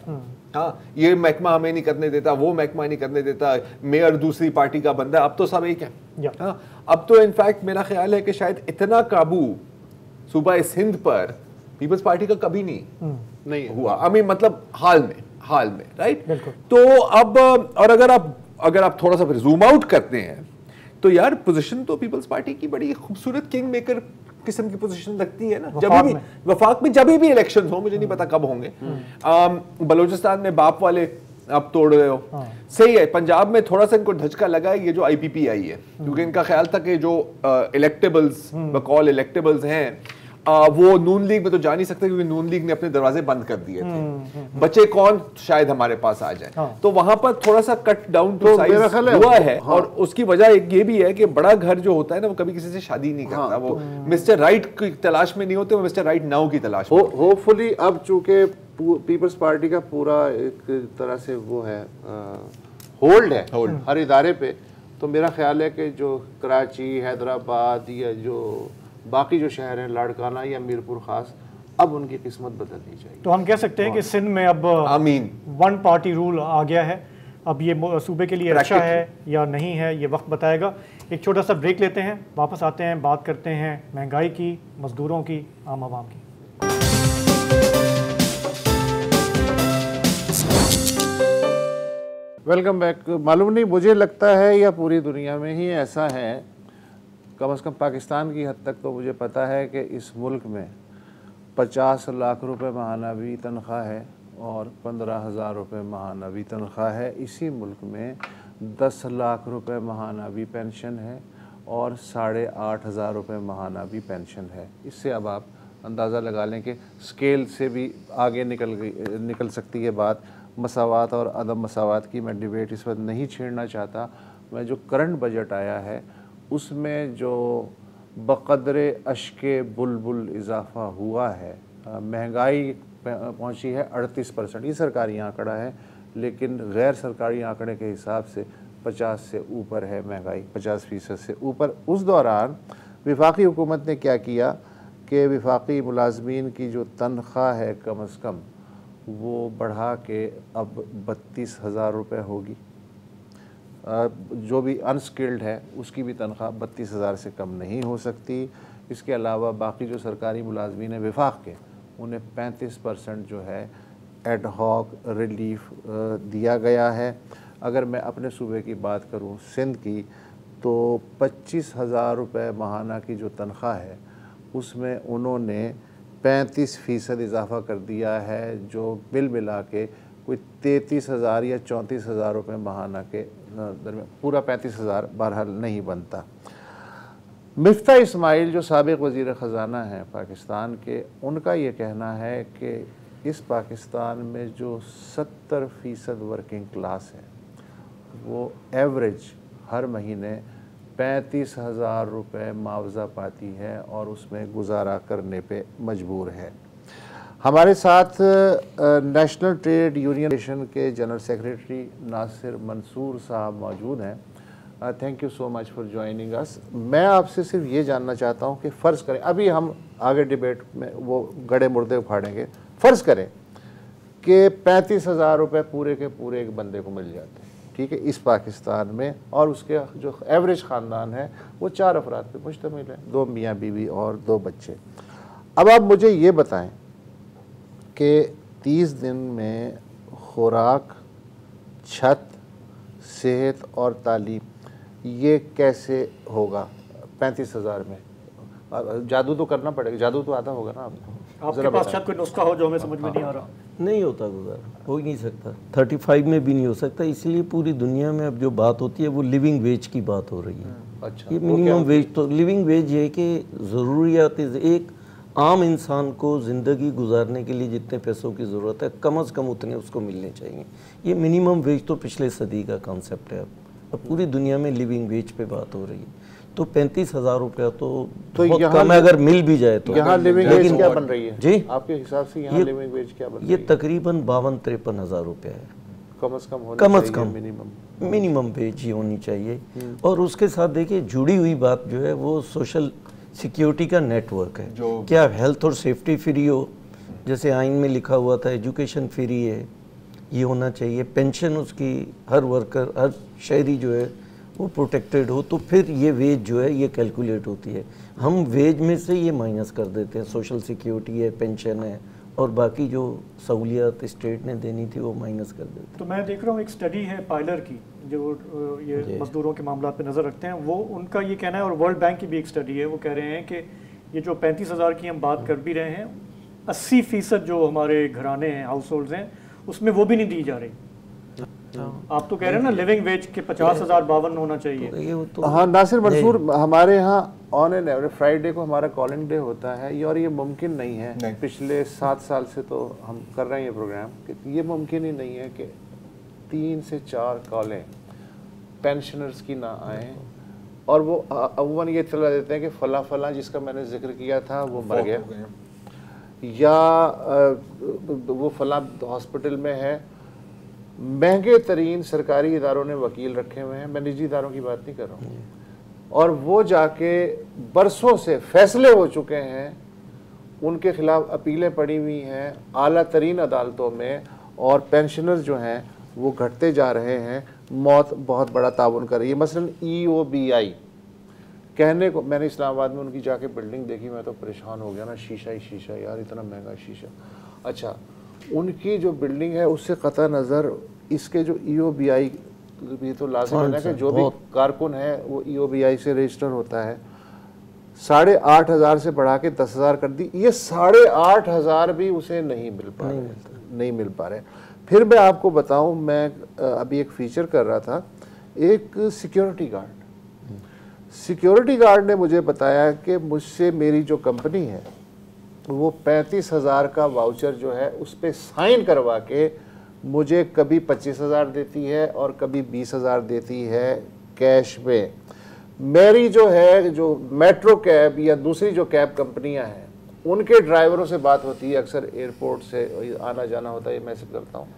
हाँ ये महकमा हमें नहीं करने देता, वो महकमा नहीं करने देता, मेयर दूसरी पार्टी का बंदा। अब तो सब एक है। हाँ, अब तो इनफैक्ट मेरा ख्याल है कि शायद इतना काबू सूबा सिंध पर पीपल्स पार्टी का कभी नहीं हुआ। मतलब हाल में राइट। तो अब और अगर आप थोड़ा सा फिर जूम आउट करते हैं तो यार पोजीशन तो पीपल्स पार्टी की बड़ी खूबसूरत किंग मेकर किस्म की पोजीशन लगती है ना। जब भी वफाक में जब भी इलेक्शन हो, मुझे नहीं पता कब होंगे, बलूचिस्तान में बाप वाले आप तोड़ रहे हो, सही है। पंजाब में थोड़ा सा इनको धचका लगा है ये जो IPP आई है, क्योंकि इनका ख्याल था कि जो इलेक्टेबल्स बकौल इलेक्टेबल्स हैं वो नून लीग में तो जा नहीं सकते, क्योंकि नून लीग ने अपने दरवाजे बंद कर दिए थे। बचे कौन, शायद हमारे पास आ जाए। तो वहां पर थोड़ा सा कट डाउन टू साइज हुआ है। और उसकी वजह एक ये भी है कि बड़ा घर जो होता है ना वो कभी किसी से शादी नहीं करता। वो मिस्टर राइट की तलाश में नहीं होते, वो मिस्टर राइट नाउ की तलाश में। होपफुली अब चूंकि पीपल्स पार्टी का पूरा एक तरह से वो है होल्ड है हर इदारे पे, तो मेरा ख्याल है कि जो कराची, हैदराबाद या जो बाकी जो शहर हैं, लाड़काना या मीरपुर खास, अब उनकी किस्मत बदलनी चाहिए। तो हम कह सकते हैं कि सिंध में अब वन पार्टी रूल आ गया है। अब ये सूबे के लिए अच्छा है या नहीं है, ये वक्त बताएगा। एक छोटा सा ब्रेक लेते हैं, वापस आते हैं, बात करते हैं महंगाई की, मजदूरों की, आम आवाम की। Welcome back. मालूम नहीं, मुझे लगता है या पूरी दुनिया में ही ऐसा है, कम से कम पाकिस्तान की हद तक तो मुझे पता है कि इस मुल्क में 50 लाख रुपए माहानवी तनख्वाह है और 15,000 रुपये माहानवी तनख्वाह है। इसी मुल्क में 10 लाख रुपए माहानवी पेंशन है और 8,500 रुपये माहानवी पेंशन है। इससे अब आप अंदाज़ा लगा लें कि स्केल से भी आगे निकल सकती है बात। मसावात और अदम मसावात की मैं डिबेट इस वक्त नहीं छेड़ना चाहता। मैं जो करंट बजट आया है उसमें जो बक़द्रे अश्के बुलबुल इजाफ़ा हुआ है, महंगाई पहुंची है 38%। ये सरकारी आंकड़ा है, लेकिन गैर सरकारी आंकड़े के हिसाब से 50 से ऊपर है महंगाई, 50% से ऊपर। उस दौरान वफाकी हुकूमत ने क्या किया कि वफाकी मुलाजमीन की जो तनख्वाह है कम अज़ कम वो बढ़ा के अब 32,000 रुपये होगी। जो भी अनस्किल्ड है उसकी भी तनख्वाह 32,000 से कम नहीं हो सकती। इसके अलावा बाकी जो सरकारी मुलाजमीन हैं वफाक के, उन्हें 35% जो है एड हॉक रिलीफ दिया गया है। अगर मैं अपने सूबे की बात करूं सिंध की, तो 25,000 रुपये माहाना की जो तनख्वाह है उसमें उन्होंने 35% इजाफ़ा कर दिया है, जो बिल मिला के कोई 33,000 या 34,000 रुपये माहाना के दरमियान, पूरा 35,000 बहरहाल नहीं बनता। मिफ्ता इस्माइल जो साबिक़ वज़ीर ख़ज़ाना हैं पाकिस्तान के, उनका ये कहना है कि इस पाकिस्तान में जो 70% वर्किंग क्लास है वो एवरेज हर महीने 35,000 रुपये मुआवजा पाती है और उसमें गुजारा करने पे मजबूर है। हमारे साथ नेशनल ट्रेड यूनियन के जनरल सेक्रेटरी नासिर मंसूर साहब मौजूद हैं। Thank you so much for joining us. मैं आपसे सिर्फ ये जानना चाहता हूँ कि फ़र्ज़ करें, अभी हम आगे डिबेट में वो गड़े मुर्दे उखाड़ेंगे, फ़र्ज़ करें कि 35,000 रुपये पूरे के पूरे एक बंदे को मिल जाते हैं, ठीक है, इस पाकिस्तान में, और उसके जो एवरेज ख़ानदान है वो 4 अफराद पे मुश्तमिल है, 2 मियाँ बीवी और 2 बच्चे। अब आप मुझे ये बताएं कि 30 दिन में खुराक, छत, सेहत और तालीम ये कैसे होगा 35,000 में? जादू तो करना पड़ेगा, जादू तो आता होगा ना आपको। आपके पास शायद कोई नुस्खा हो जो हमें समझ में नहीं आ रहा। नहीं होता गुजारा, हो ही नहीं सकता, 35 में भी नहीं हो सकता। इसलिए पूरी दुनिया में अब जो बात होती है वो लिविंग वेज की बात हो रही है। अच्छा, ये मिनिमम वेज, तो लिविंग वेज ये कि ज़रूरियात एक आम इंसान को ज़िंदगी गुजारने के लिए जितने पैसों की ज़रूरत है कम से कम उतने उसको मिलने चाहिए। ये मिनिमम वेज तो पिछले सदी का कॉन्सेप्ट है। अब पूरी दुनिया में लिविंग वेज पे बात हो रही है, तो 35,000 रुपया तो बहुत कम है अगर मिल भी जाए तो। यहाँ लिविंग वेज क्या बन रही है जी आपके हिसाब से? यहाँ लिविंग वेज क्या बन रही ये है? तकरीबन 52-53 हज़ार रुपया है कम से कम होनी कम से चाहिए, कम मिनिमम वेज ही होनी चाहिए। और उसके साथ देखिए जुड़ी हुई बात जो है वो सोशल सिक्योरिटी का नेटवर्क है। क्या हेल्थ और सेफ्टी फ्री हो, जैसे आइन में लिखा हुआ था एजुकेशन फ्री है, ये होना चाहिए। पेंशन उसकी हर वर्कर, हर शहरी जो है वो प्रोटेक्टेड हो, तो फिर ये वेज जो है ये कैलकुलेट होती है। हम वेज में से ये माइनस कर देते हैं, सोशल सिक्योरिटी है, पेंशन है और बाकी जो सहूलियत स्टेट ने देनी थी वो माइनस कर देते हैं। तो मैं देख रहा हूँ एक स्टडी है पायलर की जो ये मजदूरों के मामला पे नज़र रखते हैं, वो उनका ये कहना है, और वर्ल्ड बैंक की भी एक स्टडी है, वो कह रहे हैं कि ये जो 35,000 की हम बात कर भी रहे हैं, 80% जो हमारे घराने हैं, हाउस होल्ड्स हैं, उसमें वो भी नहीं दी जा रही। आप तो कह रहे हैं ना लिविंग वेज के 50,000 52 होना चाहिए। हाँ नासिर मंसूर, हमारे यहाँ ऑन एन एवरेज फ्राइडे को हमारा कॉलिंग डे होता है, और ये मुमकिन नहीं है। पिछले 7 साल से तो हम कर रहे हैं ये प्रोग्राम, कि ये मुमकिन ही नहीं है कि 3 से 4 कॉलें पेंशनर्स की ना आए, और वो अमूमन ये इत्तला देते हैं कि फला फला जिसका मैंने जिक्र किया था वो मर गया, या वो फला हॉस्पिटल में है। महंगे तरीन सरकारी इदारों ने वकील रखे हुए हैं, मैं निजी इदारों की बात नहीं कर रहा हूँ, और वो जाके बरसों से फैसले हो चुके हैं, उनके खिलाफ अपीलें पड़ी हुई हैं आला तरीन अदालतों में, और पेंशनर्स जो हैं वो घटते जा रहे हैं। मौत बहुत बड़ा ताउन कर रही है। मसलन EOBI कहने को, मैंने इस्लामाबाद में उनकी जाके बिल्डिंग देखी, मैं तो परेशान हो गया ना, शीशा ही शीशा यार, इतना महंगा शीशा। अच्छा, उनकी जो बिल्डिंग है उससे कतई नज़र इसके जो EOBI, ये तो लाजिम है ना कि जो भी कारकुन है वो EOBI से रजिस्टर होता है, 8,500 से बढ़ा के 10,000 कर दी। ये 8,500 भी उसे नहीं मिल पा रहे। फिर मैं आपको बताऊं, मैं अभी एक फीचर कर रहा था, एक सिक्योरिटी गार्ड ने मुझे बताया कि मुझसे मेरी जो कंपनी है वो 35,000 का वाउचर जो है उस पर साइन करवा के मुझे कभी 25,000 देती है और कभी 20,000 देती है कैश में। मेरी जो है, जो मेट्रो कैब या दूसरी जो कैब कंपनियां हैं, उनके ड्राइवरों से बात होती है, अक्सर एयरपोर्ट से आना जाना होता है, ये मैसेज करता हूँ,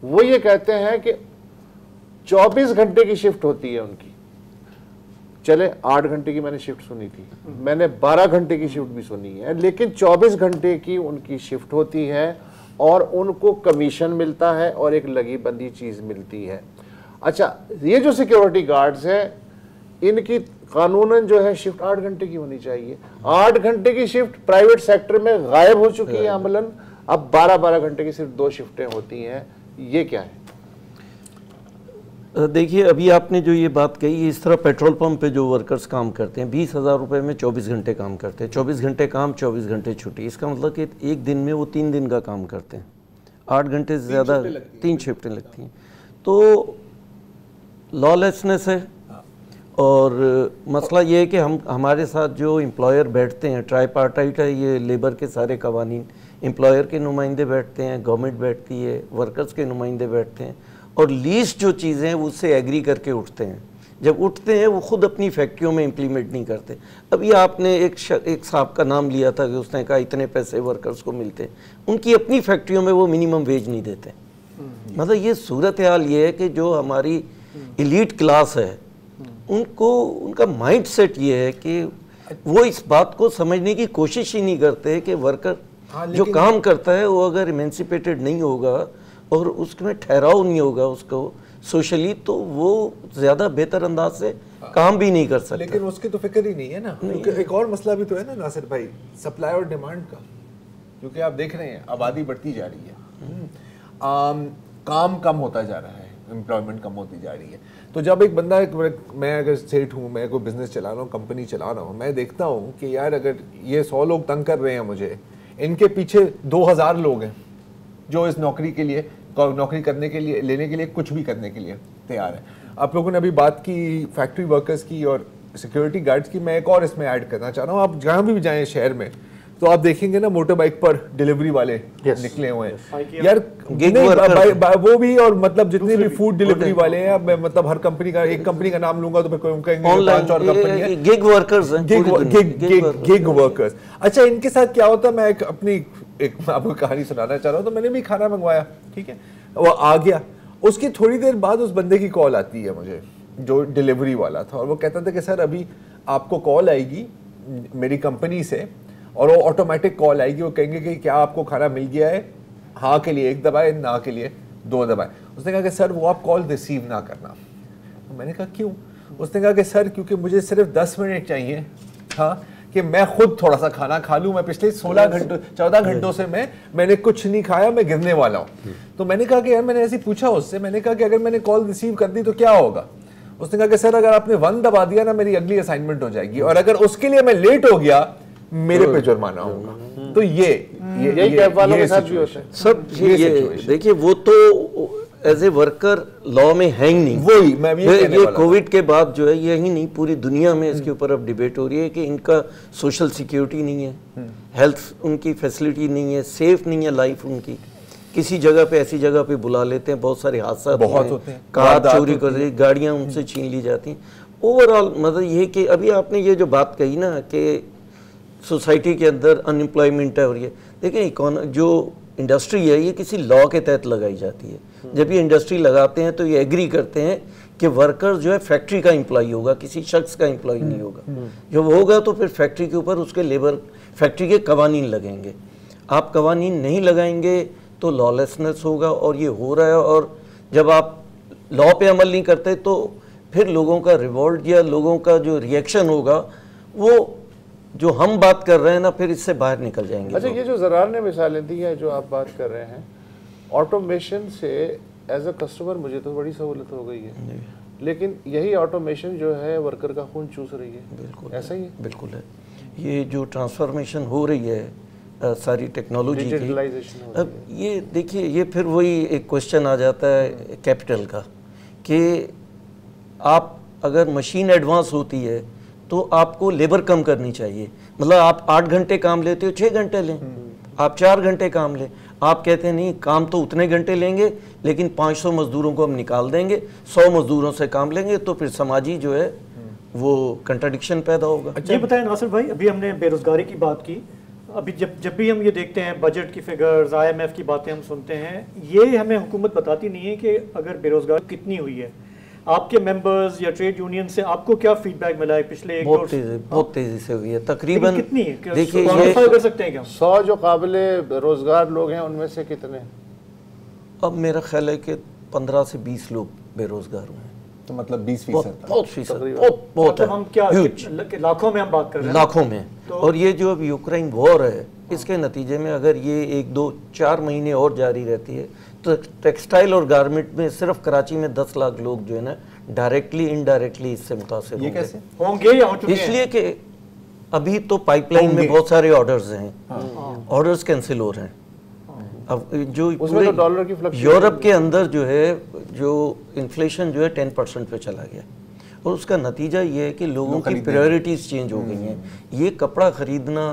वो ये कहते हैं कि 24 घंटे की शिफ्ट होती है उनकी। चले 8 घंटे की मैंने शिफ्ट सुनी थी, मैंने 12 घंटे की शिफ्ट भी सुनी है, लेकिन 24 घंटे की उनकी शिफ्ट होती है और उनको कमीशन मिलता है और एक लगी बंदी चीज़ मिलती है। अच्छा, ये जो सिक्योरिटी गार्ड्स हैं, इनकी कानूनन जो है शिफ्ट 8 घंटे की होनी चाहिए। 8 घंटे की शिफ्ट प्राइवेट सेक्टर में गायब हो चुकी है अमलन। अब 12-12 घंटे की सिर्फ 2 शिफ्टें होती हैं। ये क्या है? देखिए, अभी आपने जो ये बात कही, इस तरह पेट्रोल पंप पे जो वर्कर्स काम करते हैं 20,000 रुपये में 24 घंटे काम करते हैं, 24 घंटे काम 24 घंटे छुट्टी। इसका मतलब कि एक दिन में वो 3 दिन का काम करते हैं, 8 घंटे से ज़्यादा 3 शिफ्टें लगती हैं। तो लॉलेसनेस है। और मसला ये है कि हमारे साथ जो एम्प्लॉयर बैठते हैं, ट्राईपार्टाइट है ये लेबर के सारे कवानीन, एम्प्लॉयर के नुमाइंदे बैठते हैं, गवर्नमेंट बैठती है, वर्कर्स के नुमाइंदे बैठते हैं, और लीस्ट जो चीज़ें हैं उससे एग्री करके उठते हैं। जब उठते हैं वो खुद अपनी फैक्ट्रियों में इम्प्लीमेंट नहीं करते। अभी आपने एक साहब का नाम लिया था कि उसने कहा इतने पैसे वर्कर्स को मिलते हैं, उनकी अपनी फैक्ट्रियों में वो मिनिमम वेज नहीं देते। मतलब ये सूरत हाल ये है कि जो हमारी एलीट क्लास है उनको, उनका माइंड सेट ये है कि वो इस बात को समझने की कोशिश ही नहीं करते कि वर्कर जो काम करता है वो अगर इमेंसिपेटेड नहीं होगा और उसमें ठहराव नहीं होगा उसको सोशली, तो वो ज़्यादा बेहतर अंदाज से काम भी नहीं कर सकता। लेकिन उसकी तो फिक्र ही नहीं है ना, क्योंकि एक और मसला भी तो है ना नासिर भाई, सप्लाई और डिमांड का। क्योंकि आप देख रहे हैं आबादी बढ़ती जा रही है, काम कम होता जा रहा है, एम्प्लॉयमेंट कम होती जा रही है। तो जब एक बंदा, मैं अगर सेठ हूँ, मैं कोई बिजनेस चला रहा हूँ, कंपनी चला रहा हूँ, मैं देखता हूँ कि यार अगर ये 100 लोग तंग कर रहे हैं मुझे, इनके पीछे 2000 लोग हैं जो इस नौकरी के लिए, नौकरी करने के लिए, लेने के लिए, कुछ भी करने के लिए तैयार है। आप लोगों ने अभी बात की फैक्ट्री वर्कर्स की और सिक्योरिटी गार्ड्स की, मैं एक और इसमें ऐड करना चाह रहा हूँ। आप जहाँ भी जाएं शहर में तो आप देखेंगे ना मोटर बाइक पर डिलीवरी वाले निकले हुए हैं यार, वो भी, और मतलब जितने भी फूड डिलीवरी वाले हैं, मैं मतलब हर कंपनी का, एक कंपनी का नाम लूंगा तो फिर कोई कहेंगे 5 और कंपनी है, गिग वर्कर्स हैं, गिग वर्कर्स। अच्छा, इनके साथ क्या होता है, मैं एक आपको कहानी सुनाना चाह रहा हूँ। तो मैंने भी खाना मंगवाया, ठीक है, वो आ गया। उसकी थोड़ी देर बाद उस बंदे की कॉल आती है मुझे, जो डिलीवरी वाला था, और वो कहता था कि सर अभी आपको कॉल आएगी मेरी कंपनी से, और वो ऑटोमेटिक कॉल आएगी, वो कहेंगे कि क्या आपको खाना मिल गया है, हाँ के लिए 1 दबाए, ना के लिए 2 दबाए। उसने कहा कि सर वो आप कॉल रिसीव ना करना। तो मैंने कहा क्यों? उसने कहा कि सर क्योंकि मुझे सिर्फ 10 मिनट चाहिए, हाँ, कि मैं खुद थोड़ा सा खाना खा लूँ। मैं पिछले 14 घंटों से मैंने कुछ नहीं खाया, मैं गिरने वाला हूँ। तो मैंने कहा कि यार, मैंने ऐसे पूछा उससे, मैंने कहा कि अगर मैंने कॉल रिसीव कर दी तो क्या होगा? उसने कहा कि सर अगर आपने 1 दबा दिया ना, मेरी अगली असाइनमेंट हो जाएगी, और अगर उसके लिए मैं लेट हो गया मेरे पे जुर्माना होगा। तो ये कैब वालों के साथ भी होता है सब। ये देखिए, वो तो एज ए वर्कर लॉ में है ही नहीं। वही मैं ये कोविड के बाद जो है, यही नहीं पूरी दुनिया में इसके ऊपर अब डिबेट हो रही है कि इनका सोशल सिक्योरिटी नहीं है, हेल्थ उनकी फैसिलिटी नहीं है, सेफ नहीं है लाइफ उनकी। किसी जगह पे, ऐसी जगह पे बुला लेते हैं, बहुत सारे हादसा बहुत होते हैं, कार चोरी कर रही, गाड़ियाँ उनसे छीन ली जाती हैं। ओवरऑल मतलब ये कि अभी आपने ये जो बात कही ना कि सोसाइटी के अंदर अनएम्प्लॉयमेंट है, और ये देखिए जो इंडस्ट्री है ये किसी लॉ के तहत लगाई जाती है। जब ये इंडस्ट्री लगाते हैं तो ये एग्री करते हैं कि वर्कर जो है फैक्ट्री का एम्प्लॉय होगा, किसी शख्स का एम्प्लॉय नहीं होगा। जब होगा तो फिर फैक्ट्री के ऊपर उसके लेबर, फैक्ट्री के कवानीन लगेंगे। आप कवानीन नहीं लगाएंगे तो लॉलेसनेस होगा, और ये हो रहा है। और जब आप लॉ पे अमल नहीं करते तो फिर लोगों का रिवोल्ट या लोगों का जो रिएक्शन होगा, वो जो हम बात कर रहे हैं ना, फिर इससे बाहर निकल जाएंगे। अच्छा, ये जो ज़रार ने मिसालें दी है जो आप बात कर रहे हैं, ऑटोमेशन से एज अ कस्टमर मुझे तो बड़ी सहूलत हो गई है, लेकिन यही ऑटोमेशन जो है वर्कर का खून चूस रही है। बिल्कुल ऐसा ही है, बिल्कुल है। ये जो ट्रांसफॉर्मेशन हो रही है सारी टेक्नोलॉजी की, अब ये देखिए, ये फिर वही एक क्वेश्चन आ जाता है कैपिटल का, कि आप अगर मशीन एडवांस होती है तो आपको लेबर कम करनी चाहिए। मतलब आप 8 घंटे काम लेते हो, 6 घंटे लें, आप 4 घंटे काम लें। आप कहते हैं नहीं, काम तो उतने घंटे लेंगे, लेकिन 500 मजदूरों को हम निकाल देंगे, 100 मजदूरों से काम लेंगे, तो फिर समाजी जो है वो कंट्राडिक्शन पैदा होगा। अच्छा, ये बताएं नासिर भाई, अभी हमने बेरोजगारी की बात की, अभी जब भी हम ये देखते हैं बजट की फिगर्स, IMF की बातें हम सुनते हैं, ये हमें हुकूमत बताती नहीं है कि अगर बेरोजगारी कितनी हुई है। आपके मेंबर्स या ट्रेड यूनियन से आपको क्या फीडबैक मिला है पिछले एक बहुत तेजी से हुई है तकरीबन। कितनी है? देखिए, ये कर सकते हैं क्या 100 जो काबिले रोजगार लोग हैं उनमें से कितने? अब मेरा ख्याल है कि 15 से 20 लोग बेरोजगार हुए हैं। तो मतलब 20%, बहुत हम क्या लाखों में हम बात कर रहे हैं? लाखों में। और ये जो अब यूक्रेन वॉर है, इसके नतीजे में अगर ये 1, 2, 4 महीने और जारी रहती है तो टेक्सटाइल और गारमेंट में सिर्फ कराची में 10 लाख लोग जो है ना, डायरेक्टली इनडायरेक्टली इससे मुतासिर होंगे। कैसे होंगे या हो चुके हैं? इसलिए कि अभी तो पाइपलाइन में बहुत सारे ऑर्डर्स हैं, ऑर्डर्स कैंसिल हो रहे हैं। अब जो उसमें तो डॉलर की फ्लक्चुएशन, यूरोप के अंदर जो है, जो इन्फ्लेशन जो है 10% पे चला गया, और उसका नतीजा ये है कि लोगों की प्रायोरिटीज चेंज हो गई हैं। ये कपड़ा खरीदना,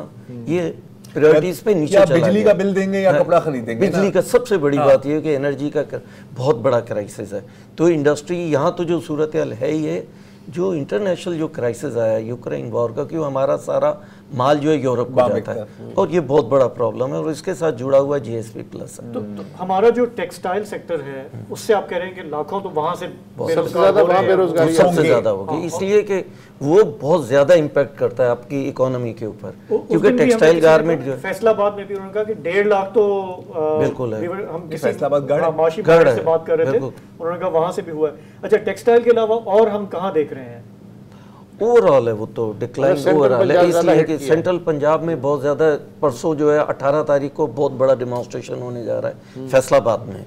ये प्रायोरिटीज पे नीचे चला गया। बिजली का बिल देंगे या कपड़ा खरीदेंगे। बिजली का सबसे बड़ी बात यह है कि एनर्जी का बहुत बड़ा क्राइसिस है। तो इंडस्ट्री यहाँ तो जो सूरत हाल है ही है, जो इंटरनेशनल जो क्राइसिस आया यूक्रेन वॉर का, क्यों हमारा सारा माल जो है यूरोप को जाता है, और ये बहुत बड़ा प्रॉब्लम है, और इसके साथ जुड़ा हुआ GSP प्लस है। तो हमारा जो टेक्सटाइल सेक्टर है, उससे आप कह रहे हैं कि लाखों तो वहाँ से सबसे ज्यादा वहाँ बेरोजगारी सबसे ज्यादा होगी, इसलिए कि वो बहुत ज्यादा इम्पैक्ट करता है आपकी इकोनॉमी के ऊपर, क्योंकि टेक्सटाइल गारमेंट जो फैसलाबाद में भी उन्होंने कहा कि 1.5 लाख तो बिल्कुल है। हम किसी फैसलाबाद माशी से बात कर रहे थे, उन्होंने कहा वहाँ से भी हुआ है। अच्छा, टेक्सटाइल के अलावा और हम कहाँ देख रहे हैं? ओवरऑल है वो तो डिक्लाइन ओवरऑल है, इसलिए कि सेंट्रल पंजाब में बहुत ज़्यादा, परसों जो है 18 तारीख को बहुत बड़ा डेमोन्स्ट्रेशन होने जा रहा है फैसलाबाद में।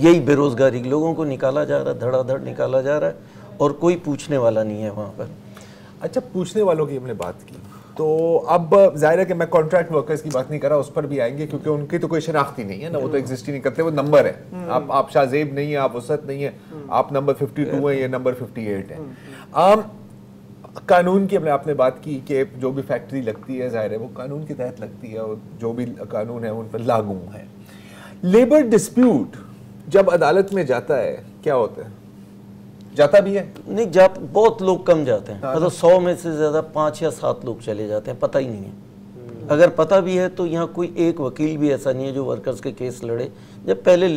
यही बेरोजगारी, लोगों को निकाला जा रहा है, धड़ाधड़ निकाला जा रहा है, और कोई पूछने वाला नहीं है वहाँ पर। अच्छा, पूछने वालों की हमने बात की, तो अब जाहिर है कि मैं कॉन्ट्रैक्ट वर्कर्स की बात नहीं कर रहा, उस पर भी आएंगे क्योंकि उनकी तो कोई शनाख्त ही नहीं है ना, वो तो एग्जिस्ट ही नहीं करते, वो नंबर है। आप शाहजेब नहीं है, आप वसत नहीं है, आप नंबर 52 है, ये नंबर 58 है। कानून की आपने बात की कि जो भी फैक्ट्री लगती है जाहिर है वो कानून के तहत लगती है और जो भी कानून है उन पर लागू है। लेबर डिस्प्यूट जब अदालत में जाता है क्या होता है? जाता भी है? नहीं बहुत लोग कम जाते हैं, मतलब 100 में से ज्यादा 5 या 7 लोग चले जाते हैं, पता ही नहीं है। अगर पता भी है तो यहाँ कोई एक वकील भी ऐसा नहीं है जो वर्कर्स के केस लड़े। जब पहले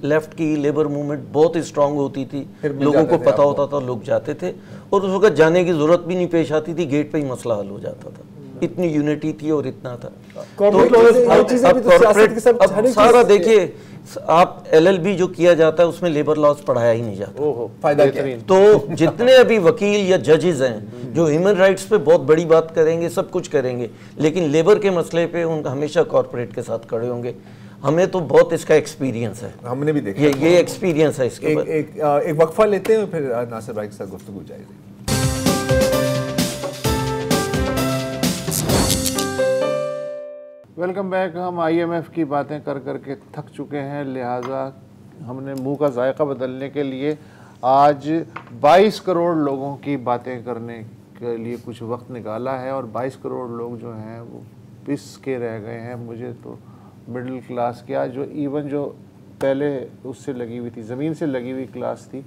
लेफ्ट की लेबर मूवमेंट बहुत स्ट्रांग होती थी, लोगों को पता होता था, लोग जाते थे और उस वक्त जाने की जरूरत भी नहीं पेश आती थी, गेट पे ही मसला हल हो जाता था, इतनी यूनिटी थी और इतना था। तो सारा देखिए, आप LLB जो किया जाता है उसमें लेबर लॉस पढ़ाया ही नहीं जाता। फायदा क्या है? तो जितने अभी वकील या जजेस हैं जो ह्यूमन राइट्स पे बहुत बड़ी बात करेंगे, सब कुछ करेंगे, लेकिन लेबर के मसले पे उनका हमेशा कॉर्पोरेट के साथ खड़े होंगे। हमें तो बहुत इसका एक्सपीरियंस है, हमने भी देखा ये एक्सपीरियंस है इसके बाद। एक वक्फा लेते हैं फिर नासिर भाई के साथ गुफ्तगू जाएगी। Welcome back. हम IMF की बातें कर करके थक चुके हैं, लिहाजा हमने मुंह का जायका बदलने के लिए आज 22 करोड़ लोगों की बातें करने के लिए कुछ वक्त निकाला है। और 22 करोड़ लोग जो हैं वो पिस के रह गए हैं। मुझे तो मिडिल क्लास क्या, जो इवन जो पहले उससे लगी हुई थी, ज़मीन से लगी हुई क्लास थी,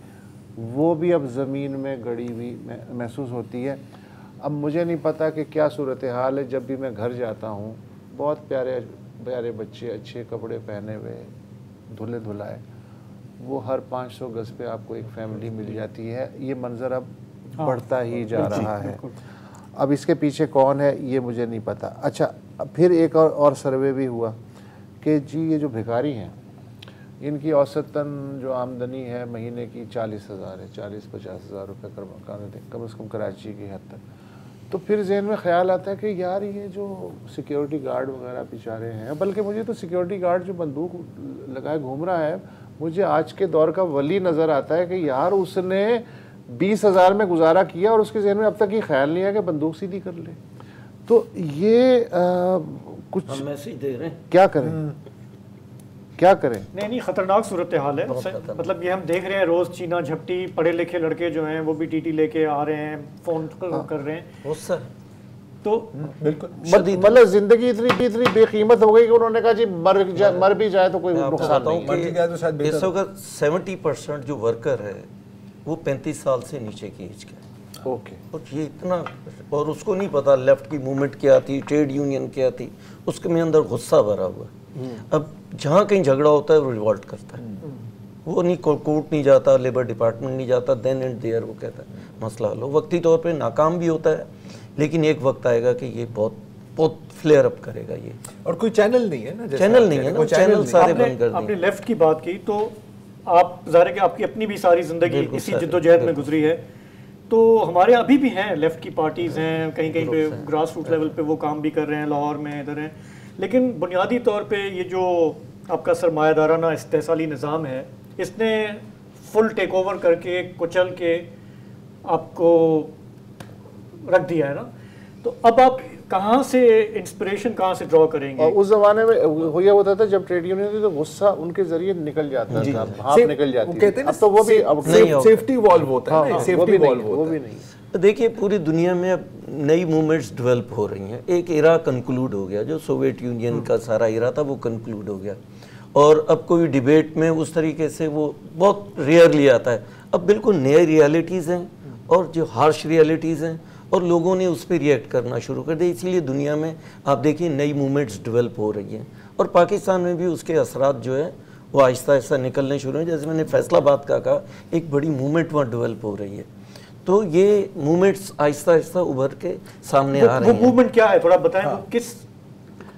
वो भी अब ज़मीन में गड़ी हुई महसूस होती है। अब मुझे नहीं पता कि क्या सूरत हाल है। जब भी मैं घर जाता हूँ, बहुत प्यारे प्यारे बच्चे अच्छे कपड़े पहने हुए, धुले धुलाए, वो हर 500 गज पे आपको एक फैमिली मिल जाती है। ये मंज़र अब बढ़ता ही जा रहा है। अब इसके पीछे कौन है ये मुझे नहीं पता। अच्छा, फिर एक और सर्वे भी हुआ कि जी ये जो भिखारी हैं, इनकी औसतन जो आमदनी है महीने की 40,000 है, 40-50 हज़ार रुपये कम से कम कराची की हद तक। तो फिर जहन में ख्याल आता है कि यार ये जो सिक्योरिटी गार्ड वगैरह बेचारे हैं, बल्कि मुझे तो सिक्योरिटी गार्ड जो बंदूक लगाए घूम रहा है, मुझे आज के दौर का वली नज़र आता है कि यार उसने 20,000 में गुजारा किया और उसके जहन में अब तक ये ख्याल नहीं है कि बंदूक सीधी कर ले। तो ये कुछ मैसेज दे रहे हैं, क्या करें क्या करें? नहीं खतरनाक सूरत हाल है। मतलब ये हम देख रहे हैं रोज चीना झपटी पढ़े लिखे लड़के जो हैं वो भी टीटी लेके आ रहे हैं, फोन कर रहे हैं। तो बिल्कुल मतलब जिंदगी इतनी बेकीमत हो गई कि उन्होंने कहा जी मर भी जाए तो कोई नुकसान नहीं। इस वक्त 70% जो वर्कर है वो 35 साल से नीचे की एज का। ओके। और ये इतना, और उसको नहीं पता लेफ्ट की मूवमेंट क्या थी, ट्रेड यूनियन क्या थी, उसके में अंदर गुस्सा भरा हुआ। अब जहाँ कहीं झगड़ा होता है वो रिवॉल्ट करता है, वो नहीं कोर्ट नहीं जाता, लेबर डिपार्टमेंट नहीं जाता, देन एंड देयर वो कहता है मसला हल हो। वक्ती तौर पे नाकाम भी होता है, लेकिन एक वक्त आएगा कि ये बहुत फ्लेयर अप करेगा ये। और कोई चैनल नहीं है ना, चैनल नहीं है ना, चैनल सारे बंद कर दिए। आपने लेफ्ट की बात की तो आप ज़ाहिर है कि आपकी अपनी भी सारी जिंदगी इसी जिद्दोजहद में गुजरी है। तो हमारे अभी भी हैं लेफ्ट की पार्टीज़ हैं, कहीं कहीं पे ग्रास रूट लेवल पे वो काम भी कर रहे हैं, लाहौर में इधर हैं। लेकिन बुनियादी तौर पे ये जो आपका सरमायादाराना इस्तेहसाली निज़ाम है, इसने फुल टेक ओवर करके कुचल के आपको रख दिया है ना। तो अब आप कहाँ से इंस्पिरेशन कहाँ से ड्रॉ करेंगे? और उस जमाने में हुआ होता था जब ट्रेड यूनियन थी तो गुस्सा उनके जरिए निकल जाता था, भाप निकल जाती थी। अब तो वो भी सेफ्टी वॉल्व होता है, सेफ्टी वॉल्व वो भी नहीं। देखिए पूरी दुनिया में अब नई मूवमेंट्स डेवलप हो रही हैं। एक एरा कंक्लूड हो गया, जो सोवियत यूनियन का सारा एरा था वो कंक्लूड हो गया, और अब कोई डिबेट में उस तरीके से वो बहुत रेयरली आता है। अब बिल्कुल नए रियलिटीज़ हैं और जो हार्श रियलिटीज़ हैं, और लोगों ने उस पर रिएक्ट करना शुरू कर दिया। इसीलिए दुनिया में आप देखिए नई मूवमेंट्स डेवलप हो रही हैं, और पाकिस्तान में भी उसके असरात जो है वो आहिस्ता आहिस्ता निकलने शुरू हैं। जैसे मैंने फैसलाबाद का कहा, एक बड़ी मूवमेंट वहाँ डेवलप हो रही है। तो ये मूवमेंट्स आहिस्ता आहिस्ता उभर के सामने आ रही हैं। वो मूवमेंट क्या है थोड़ा बताएं? वो किस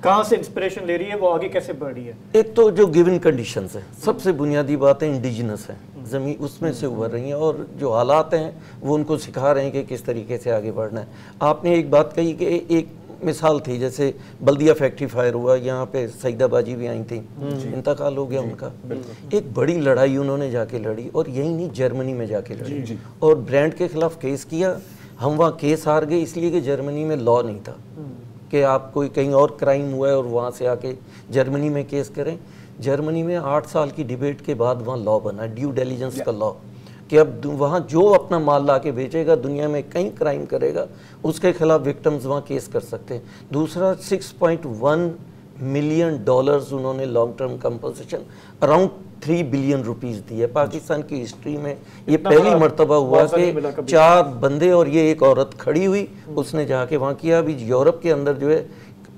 कहाँ से इंस्पिरेशन ले रही है, वो आगे कैसे बढ़ रही है? एक तो जो गिवन कंडीशंस है, सबसे बुनियादी बात है इंडिजिनस है ज़मीन, उसमें से उभर रही हैं, और जो हालात हैं वो उनको सिखा रहे हैं कि किस तरीके से आगे बढ़ना है। आपने एक बात कही कि एक मिसाल थी, जैसे बल्दिया फैक्ट्री फायर हुआ, यहाँ पे सईदा बाजी भी आई थी, इंतकाल हो गया उनका। एक बड़ी लड़ाई उन्होंने जाके लड़ी, और यही नहीं जर्मनी में जाके लड़ी, और ब्रांड के खिलाफ केस किया, हम वहाँ केस हार गए इसलिए कि जर्मनी में लॉ नहीं था कि आप कोई कहीं और क्राइम हुआ है और वहाँ से आके जर्मनी में केस करें। जर्मनी में 8 साल की डिबेट के बाद वहाँ लॉ बना, ड्यू डिलिजेंस का लॉ, कि अब वहाँ जो अपना माल ला के बेचेगा, दुनिया में कहीं क्राइम करेगा, उसके खिलाफ विक्टिम्स वहाँ केस कर सकते हैं। दूसरा, 6.1 मिलियन डॉलर्स उन्होंने long term compensation, around 3 billion rupees दिए। पाकिस्तान की हिस्ट्री में ये पहली मर्तबा हुआ कि 4 बंदे और ये एक औरत खड़ी हुई, उसने जाके वहाँ किया। अभी यूरोप के अंदर जो है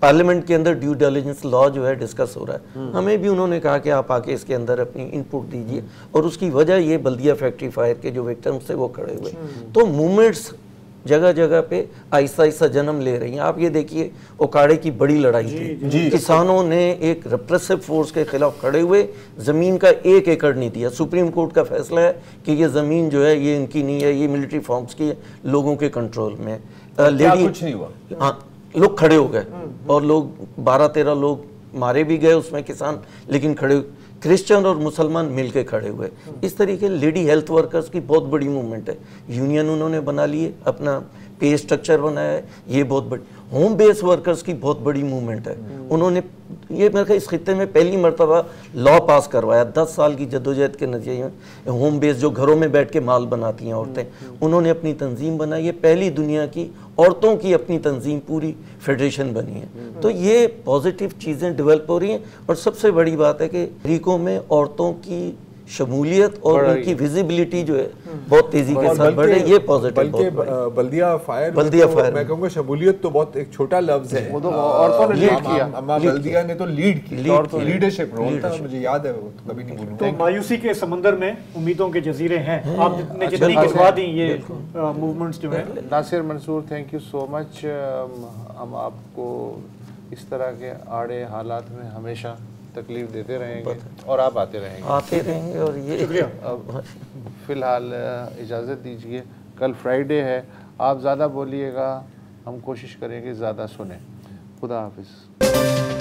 पार्लियामेंट के अंदर ड्यू डिलिजेंस लॉ जो है डिस्कस हो रहा है। हमें भी उन्होंने कहा कि आप आके इसके अंदर अपनी इनपुट दीजिए, और उसकी वजह ये बल्दिया फैक्ट्री फायर के जो विक्टिम्स थे वो खड़े हुए। तो मूवमेंट्स जगह जगह पे आहिस्ता आहिस्ता जन्म ले रही हैं। आप ये देखिए ओकाड़े की बड़ी लड़ाई थी, किसानों ने एक रिप्रेसिव फोर्स के खिलाफ खड़े हुए, ज़मीन का 1 एकड़ नहीं दिया। सुप्रीम कोर्ट का फैसला है कि ये ज़मीन जो है ये इनकी नहीं है, ये मिलिट्री फॉर्म्स की है, लोगों के कंट्रोल में। लेडी कुछ नहीं हुआ, हाँ, लोग खड़े हो गए और लोग 12-13 लोग मारे भी गए उसमें किसान, लेकिन खड़े, क्रिश्चियन और मुसलमान मिलके खड़े हुए। इस तरीके लेडी हेल्थ वर्कर्स की बहुत बड़ी मूवमेंट है। यूनियन उन्होंने बना लिए, अपना पे स्ट्रक्चर बनाया है, ये बहुत बड़ी। होम बेस वर्कर्स की बहुत बड़ी मूवमेंट है। उन्होंने ये मेरे ख्याल इस खित्ते में पहली मरतबा लॉ पास करवाया, 10 साल की जद्दोजहद के नतीजे में। होम बेस जो घरों में बैठ के माल बनाती हैं औरतें, उन्होंने अपनी तंजीम बनाई। ये पहली दुनिया की औरतों की अपनी तंजीम, पूरी फेडरेशन बनी है। तो ये पॉजिटिव चीज़ें डेवलप हो रही हैं। और सबसे बड़ी बात है कि तहरीकों में औरतों की शमूलियत और उनकी विजिबिलिटी जो है बहुत तेजी के साथ बढ़ रही है। ये पॉजिटिव। बल्कि बल्दिया फायर मैं कहूँगा शमूलियत तो बहुत एक छोटा लफ्ज है, वो तो औरतों ने लीड किया। अम्मा बल्दिया ने तो लीड की, लीडरशिप रोल था, मुझे याद है, वो कभी नहीं भूलूंगा। तो मायूसी के समंदर में उम्मीदों के जजीरे हैं। आप जितने जितनी गिरवा दी ये मूवमेंट्स जो है। Nasir Mansoor, thank you so much. हम आपको इस तरह के आड़े हालात में हमेशा तकलीफ देते रहेंगे और आप आते रहेंगे और ये अब फिलहाल इजाज़त दीजिए। कल फ्राइडे है, आप ज़्यादा बोलिएगा, हम कोशिश करेंगे ज़्यादा सुने। खुदा हाफिज़।